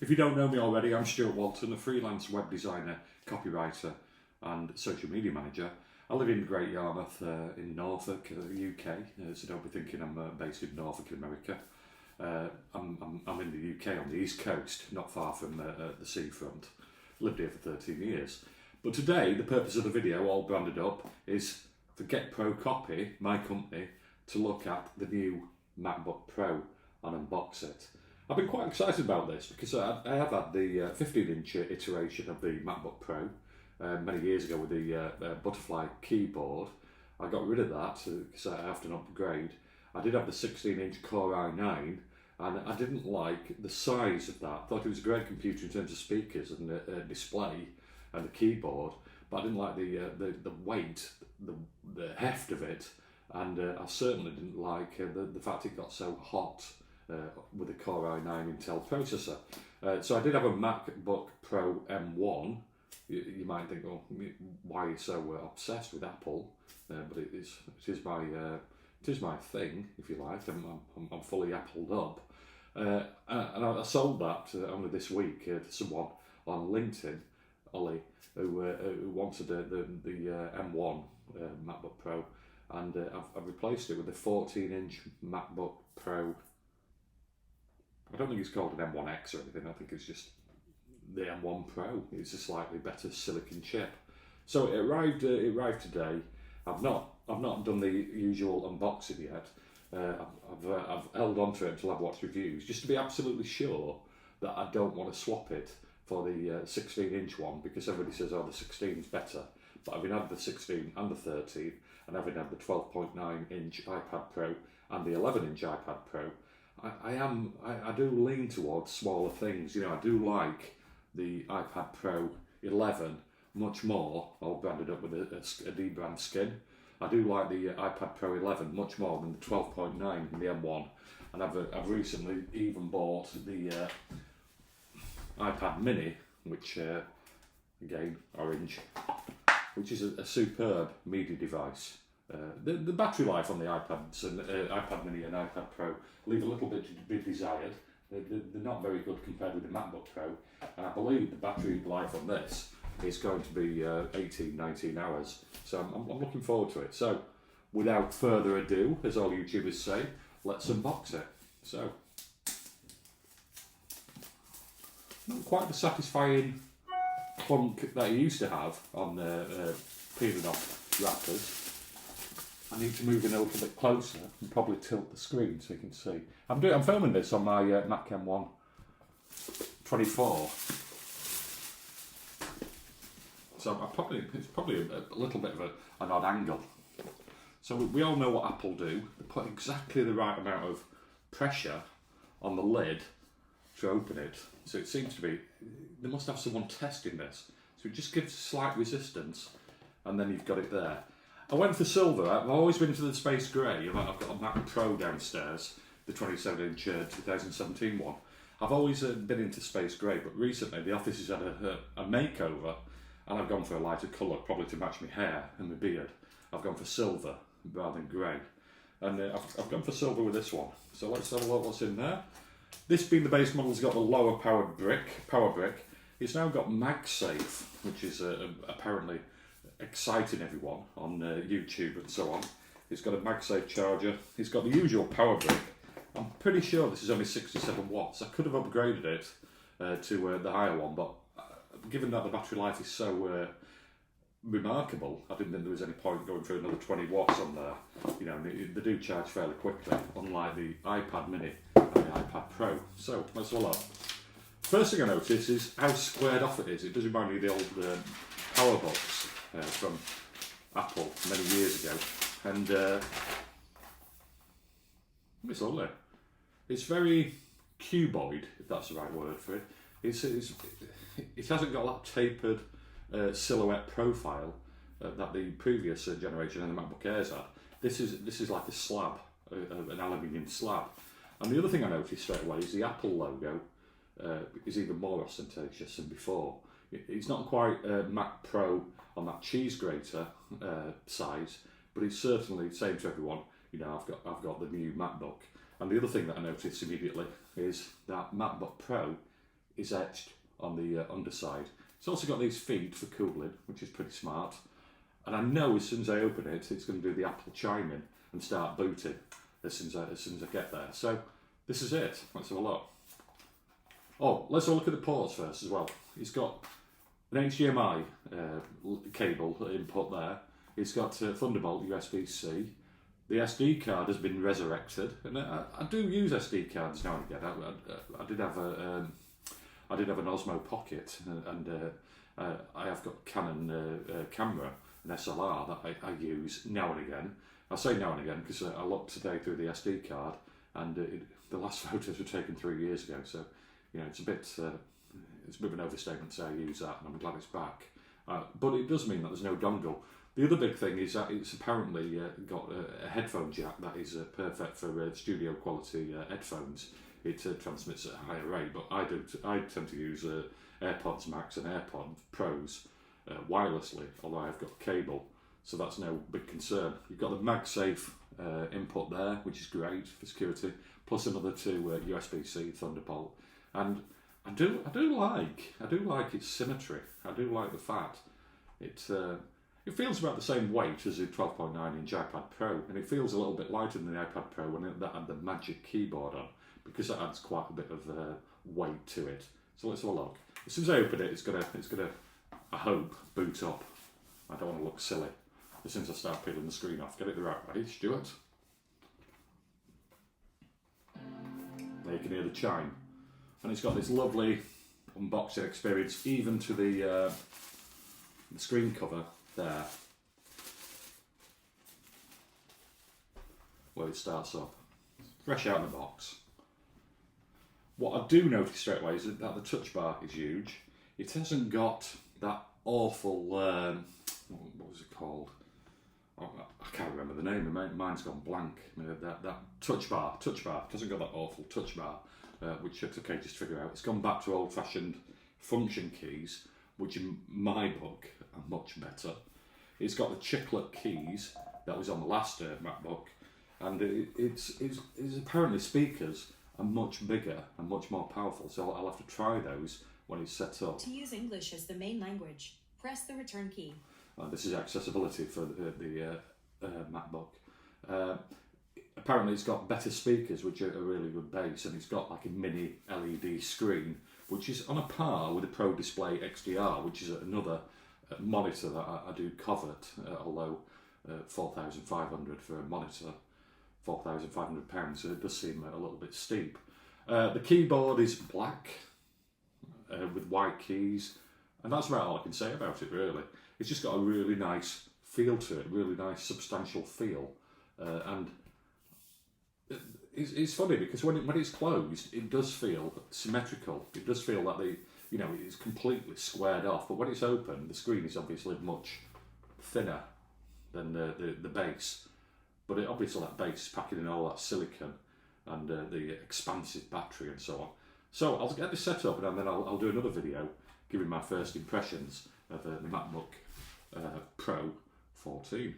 If you don't know me already, I'm Stuart Walton, a freelance web designer, copywriter and social media manager. I live in Great Yarmouth in Norfolk, UK, so don't be thinking I'm based in Norfolk, America. I'm in the UK on the East Coast, not far from the seafront. Lived here for 13 years. But today, the purpose of the video, all branded up, is for Get Pro Copy, my company, to look at the new MacBook Pro and unbox it. I've been quite excited about this because I have had the 15-inch iteration of the MacBook Pro many years ago with the butterfly keyboard. I got rid of that because I have to upgrade. I did have the 16-inch Core i9 and I didn't like the size of that. I thought it was a great computer in terms of speakers and display and the keyboard, but I didn't like the weight, the heft of it, and I certainly didn't like the fact it got so hot with the Core i9 Intel processor. So I did have a MacBook Pro M1. You might think, oh, why are you so obsessed with Apple? But it is my thing, if you like. I'm fully Appled up. And I sold that only this week to someone on LinkedIn, Ollie, who wanted the M1 MacBook Pro, and I've replaced it with a 14-inch MacBook Pro. I don't think it's called an M1X or anything. I think it's just the M1 Pro. It's a slightly better silicon chip. So it arrived today. I've not done the usual unboxing yet. I've held on to it until I've watched reviews, just to be absolutely sure that I don't want to swap it for the 16-inch one, because everybody says, oh, the 16 is better. But having had the 16 and the 13, and having had the 12.9-inch iPad Pro and the 11-inch iPad Pro, I do lean towards smaller things. You know, I do like the iPad Pro 11 much more, all branded up with a D brand skin. I do like the iPad Pro 11 much more than the 12.9 in the M1, and I've recently even bought the iPad Mini, which again orange, which is a superb media device. The battery life on the iPads and iPad Mini and iPad Pro leave a little bit to be desired. They're not very good compared with the MacBook Pro, and I believe the battery life on this is going to be 18-19 hours. So I'm looking forward to it. So without further ado, as all YouTubers say, let's unbox it. So not quite the satisfying clunk that you used to have on peeling off wrappers. I need to move in a little bit closer and probably tilt the screen so you can see. I'm filming this on my Mac M1 24. So it's probably a little bit of an odd angle. So we all know what Apple do. They put exactly the right amount of pressure on the lid to open it. So it seems to be, they must have someone testing this. So it just gives slight resistance and then you've got it there. I went for silver. I've always been to the space grey. I've got a Mac Pro downstairs, the 27-inch 2017 one. I've always been into space grey, but recently the office has had a makeover, and I've gone for a lighter colour, probably to match my hair and my beard. I've gone for silver rather than grey, and I've gone for silver with this one. So let's have a look what's in there. This being the base model, has got the lower power brick. It's now got MagSafe, which is apparently exciting everyone on YouTube and so on. It's got a MagSafe charger. It's got the usual power brick. I'm pretty sure this is only 67 watts. I could have upgraded it to the higher one, but given that the battery life is so remarkable, I didn't think there was any point going for another 20 watts on there. You know, they do charge fairly quickly, unlike the iPad Mini and the iPad Pro. So let's have a look. First thing I notice is how squared off it is. It does remind me of the old PowerBooks from Apple many years ago, and it's lovely. It's very cuboid, if that's the right word for it. It hasn't got that tapered silhouette profile that the previous generation of the MacBook Airs had. This is like a slab, an aluminium slab. And the other thing I noticed straight away is the Apple logo is even more ostentatious than before. It's not quite Mac Pro on that cheese grater size, but it's certainly saying to everyone, you know, I've got the new MacBook. And the other thing that I noticed immediately is that MacBook Pro is etched on the underside. It's also got these feet for cooling, which is pretty smart. And I know as soon as I open it, it's going to do the Apple chime in and start booting as soon as I get there. So this is it. Let's have a look. Oh, let's have a look at the ports first as well. It's got an HDMI cable input there. It's got Thunderbolt USB-C. The SD card has been resurrected, and I do use SD cards now and again. I did have an Osmo Pocket, and I have got Canon camera, an SLR that I use now and again. I say now and again because I looked today through the SD card, and the last photos were taken 3 years ago. So, you know, it's a bit of an overstatement to say I use that, and I'm glad it's back. But it does mean that there's no dongle. The other big thing is that it's apparently got a headphone jack that is perfect for studio quality headphones. It transmits at a higher rate, but I tend to use AirPods Max and AirPods Pros wirelessly, although I've got cable, so that's no big concern. You've got the MagSafe input there, which is great for security, plus another 2 USB-C Thunderbolt, and I do like its symmetry. I do like the fact it feels about the same weight as the 12.9-inch iPad Pro, and it feels a little bit lighter than the iPad Pro when that had the Magic Keyboard on, because that adds quite a bit of weight to it. So let's have a look. As soon as I open it, it's gonna, I hope, boot up. I don't want to look silly as soon as I start peeling the screen off. Get it the right way, Stuart. There you can hear the chime, and it's got this lovely unboxing experience, even to the screen cover there, where it starts up, fresh out of the box. What I do notice straight away is that the touch bar is huge. It hasn't got that awful, what was it called? Oh, I can't remember the name, mine's gone blank. That touch bar, it hasn't got that awful touch bar, which took ages to figure out. It's gone back to old-fashioned function keys, which in my book are much better. It's got the chiclet keys that was on the last MacBook, and it's apparently speakers are much bigger and much more powerful, so I'll have to try those when it's set up. To use English as the main language, press the return key. This is accessibility for the MacBook. Apparently it's got better speakers, which are a really good bass, and it's got like a mini LED screen, which is on a par with the Pro Display XDR, which is another monitor that I do covet, although 4,500 for a monitor, £4,500, so it does seem a little bit steep. The keyboard is black with white keys, and that's about all I can say about it really. It's just got a really nice feel to it, really nice substantial feel, and it's funny because when it's closed, it does feel symmetrical. It does feel like it's completely squared off, but when it's open, the screen is obviously much thinner than the base. But obviously that base is packing in all that silicon and the expansive battery and so on. So I'll get this set up, and then I'll do another video giving my first impressions of the MacBook Pro 14.